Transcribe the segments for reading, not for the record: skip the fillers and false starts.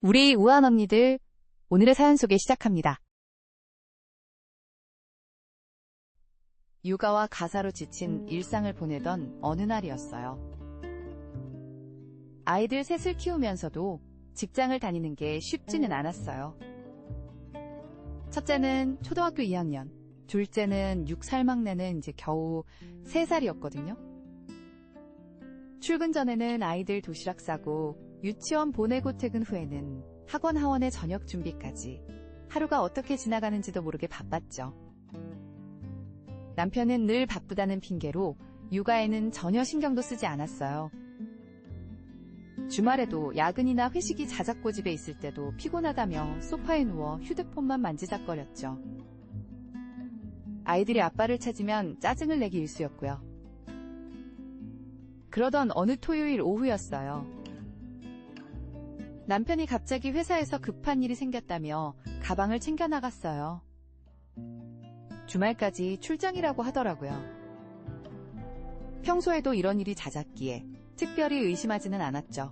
우리 우아한 언니들, 오늘의 사연 소개 시작합니다. 육아와 가사로 지친 일상을 보내던 어느 날이었어요. 아이들 셋을 키우면서도 직장을 다니는 게 쉽지는 않았어요. 첫째는 초등학교 2학년, 둘째는 6살 막내는 이제 겨우 3살이었거든요. 출근 전에는 아이들 도시락 싸고 유치원 보내고 퇴근 후에는 학원 하원의 저녁 준비까지 하루가 어떻게 지나가는지도 모르게 바빴죠. 남편은 늘 바쁘다는 핑계로 육아에는 전혀 신경도 쓰지 않았어요. 주말에도 야근이나 회식이 자작고집에 있을 때도 피곤하다며 소파에 누워 휴대폰만 만지작거렸죠. 아이들이 아빠를 찾으면 짜증을 내기 일쑤였고요. 그러던 어느 토요일 오후였어요. 남편이 갑자기 회사에서 급한 일이 생겼다며 가방을 챙겨 나갔어요. 주말까지 출장이라고 하더라고요. 평소에도 이런 일이 잦았기에 특별히 의심하지는 않았죠.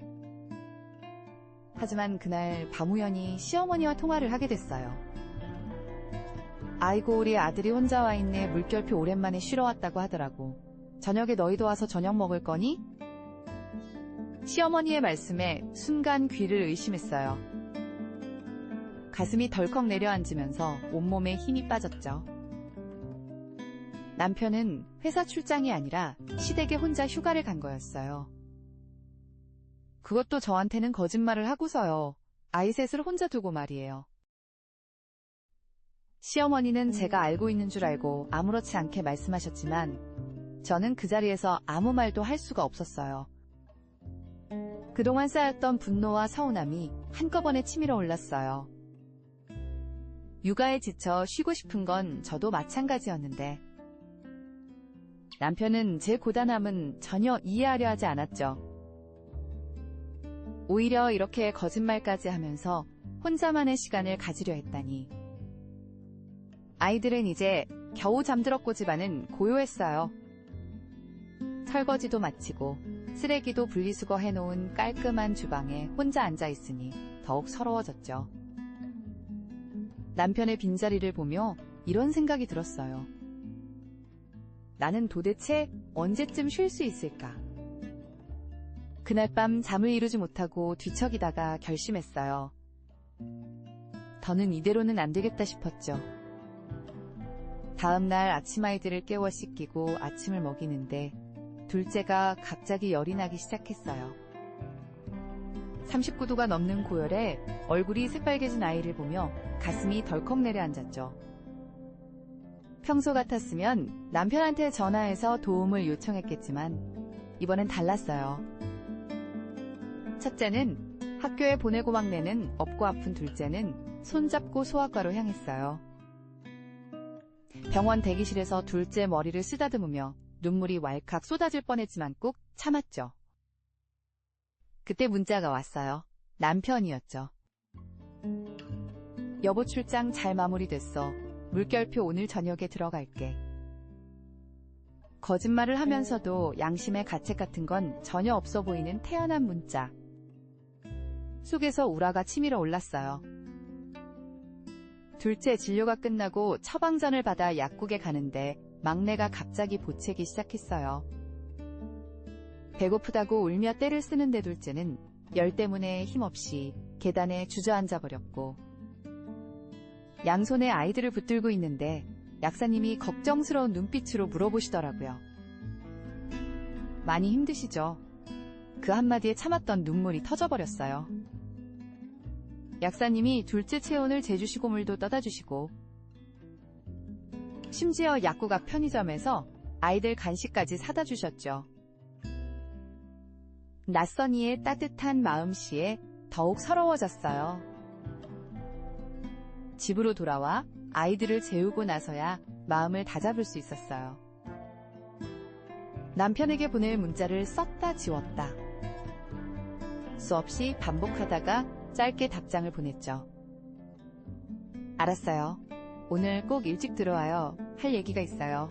하지만 그날 밤우연히 시어머니와 통화를 하게 됐어요. 아이고 우리 아들이 혼자 와 있네. 물결표 오랜만에 쉬러 왔다고 하더라고. 저녁에 너희도 와서 저녁 먹을 거니? 시어머니의 말씀에 순간 귀를 의심했어요. 가슴이 덜컥 내려앉으면서 온몸에 힘이 빠졌죠. 남편은 회사 출장이 아니라 시댁에 혼자 휴가를 간 거였어요. 그것도 저한테는 거짓말을 하고서요. 아이 셋을 혼자 두고 말이에요. 시어머니는 제가 알고 있는 줄 알고 아무렇지 않게 말씀하셨지만 저는 그 자리에서 아무 말도 할 수가 없었어요. 그동안 쌓였던 분노와 서운함이 한꺼번에 치밀어 올랐어요. 육아에 지쳐 쉬고 싶은 건 저도 마찬가지였는데 남편은 제 고단함은 전혀 이해하려 하지 않았죠. 오히려 이렇게 거짓말까지 하면서 혼자만의 시간을 가지려 했다니. 아이들은 이제 겨우 잠들었고 집안은 고요했어요. 설거지도 마치고 쓰레기도 분리수거 해놓은 깔끔한 주방에 혼자 앉아있으니 더욱 서러워졌죠. 남편의 빈자리를 보며 이런 생각이 들었어요. 나는 도대체 언제쯤 쉴 수 있을까? 그날 밤 잠을 이루지 못하고 뒤척이다가 결심했어요. 더는 이대로는 안 되겠다 싶었죠. 다음 날 아침 아이들을 깨워 씻기고 아침을 먹이는데 둘째가 갑자기 열이 나기 시작했어요. 39도가 넘는 고열에 얼굴이 새빨개진 아이를 보며 가슴이 덜컥 내려앉았죠. 평소 같았으면 남편한테 전화해서 도움을 요청했겠지만 이번엔 달랐어요. 첫째는 학교에 보내고 막내는 없고 아픈 둘째는 손잡고 소아과로 향했어요. 병원 대기실에서 둘째 머리를 쓰다듬으며 눈물이 왈칵 쏟아질 뻔했지만 꾹 참았죠. 그때 문자가 왔어요. 남편이었죠. 여보 출장 잘 마무리됐어. 물결표 오늘 저녁에 들어갈게. 거짓말을 하면서도 양심의 가책 같은 건 전혀 없어 보이는 태연한 문자. 속에서 우라가 치밀어 올랐어요. 둘째 진료가 끝나고 처방전을 받아 약국에 가는데 막내가 갑자기 보채기 시작했어요. 배고프다고 울며 떼를 쓰는데 둘째는 열 때문에 힘없이 계단에 주저앉아 버렸고 양손에 아이들을 붙들고 있는데 약사님이 걱정스러운 눈빛으로 물어보시더라고요. 많이 힘드시죠? 그 한마디에 참았던 눈물이 터져버렸어요. 약사님이 둘째 체온을 재주시고 물도 떠다 주시고 심지어 약국 앞 편의점에서 아이들 간식까지 사다 주셨죠. 낯선 이의 따뜻한 마음씨에 더욱 서러워졌어요. 집으로 돌아와 아이들을 재우고 나서야 마음을 다잡을 수 있었어요. 남편에게 보낼 문자를 썼다 지웠다. 수없이 반복하다가 짧게 답장을 보냈죠. 알았어요. 오늘 꼭 일찍 들어와요. 할 얘기가 있어요.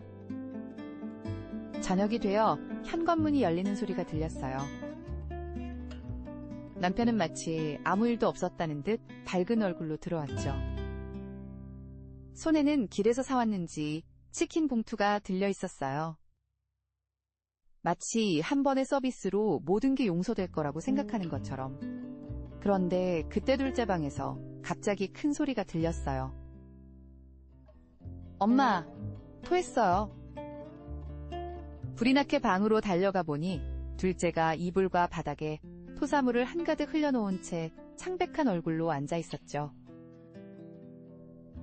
저녁이 되어 현관문이 열리는 소리가 들렸어요. 남편은 마치 아무 일도 없었다는 듯 밝은 얼굴로 들어왔죠. 손에는 길에서 사왔는지 치킨 봉투가 들려 있었어요. 마치 한 번의 서비스로 모든 게 용서될 거라고 생각하는 것처럼. 그런데 그때 둘째 방에서 갑자기 큰 소리가 들렸어요. 엄마, 토했어요. 불이 나게 방으로 달려가 보니 둘째가 이불과 바닥에 토사물을 한가득 흘려놓은 채 창백한 얼굴로 앉아 있었죠.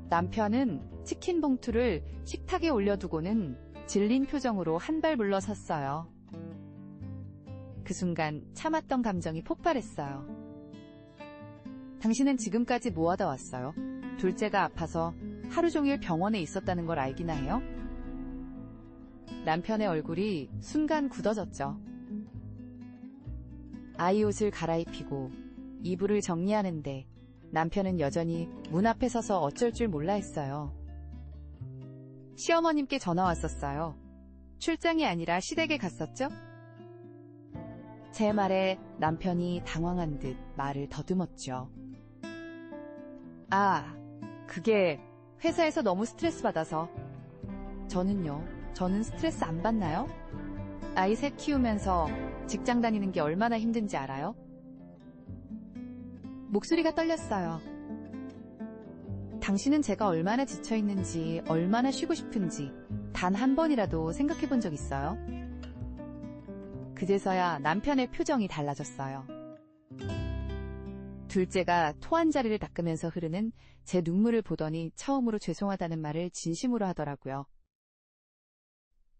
남편은 치킨 봉투를 식탁에 올려두고는 질린 표정으로 한 발 물러섰어요. 그 순간 참았던 감정이 폭발했어요. 당신은 지금까지 뭐 하다 왔어요? 둘째가 아파서 하루 종일 병원에 있었다는 걸 알기나 해요? 남편의 얼굴이 순간 굳어졌죠. 아이 옷을 갈아입히고 이불을 정리하는데 남편은 여전히 문 앞에 서서 어쩔 줄 몰라 했어요. 시어머님께 전화 왔었어요. 출장이 아니라 시댁에 갔었죠? 제 말에 남편이 당황한 듯 말을 더듬었죠. 아, 그게 회사에서 너무 스트레스 받아서. 저는 스트레스 안 받나요? 아이 셋 키우면서 직장 다니는 게 얼마나 힘든지 알아요? 목소리가 떨렸어요. 당신은 제가 얼마나 지쳐있는지, 얼마나 쉬고 싶은지 단 한 번이라도 생각해 본 적 있어요? 그제서야 남편의 표정이 달라졌어요. 둘째가 토 한 자리를 닦으면서 흐르는 제 눈물을 보더니 처음으로 죄송하다는 말을 진심으로 하더라고요.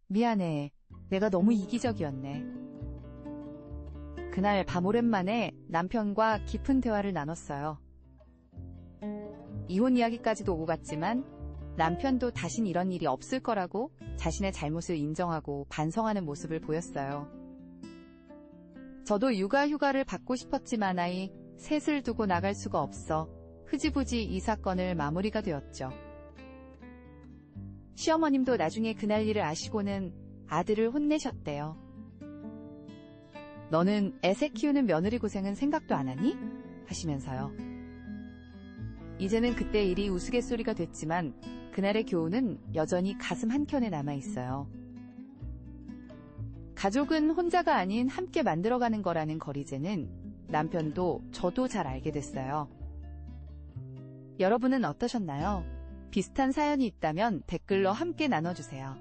미안해. 내가 너무 이기적이었네. 그날 밤 오랜만에 남편과 깊은 대화를 나눴어요. 이혼 이야기까지도 오고 갔지만 남편도 다신 이런 일이 없을 거라고 자신의 잘못을 인정하고 반성하는 모습을 보였어요. 저도 육아휴가를 받고 싶었지만 아이 셋을 두고 나갈 수가 없어 흐지부지 이 사건을 마무리가 되었죠. 시어머님도 나중에 그날 일을 아시고는 아들을 혼내셨대요. 너는 애새 키우는 며느리 고생은 생각도 안 하니? 하시면서요. 이제는 그때 일이 우스갯소리가 됐지만 그날의 교훈은 여전히 가슴 한켠에 남아있어요. 가족은 혼자가 아닌 함께 만들어가는 거라는 거리제는 남편도 저도 잘 알게 됐어요. 여러분은 어떠셨나요? 비슷한 사연이 있다면 댓글로 함께 나눠주세요.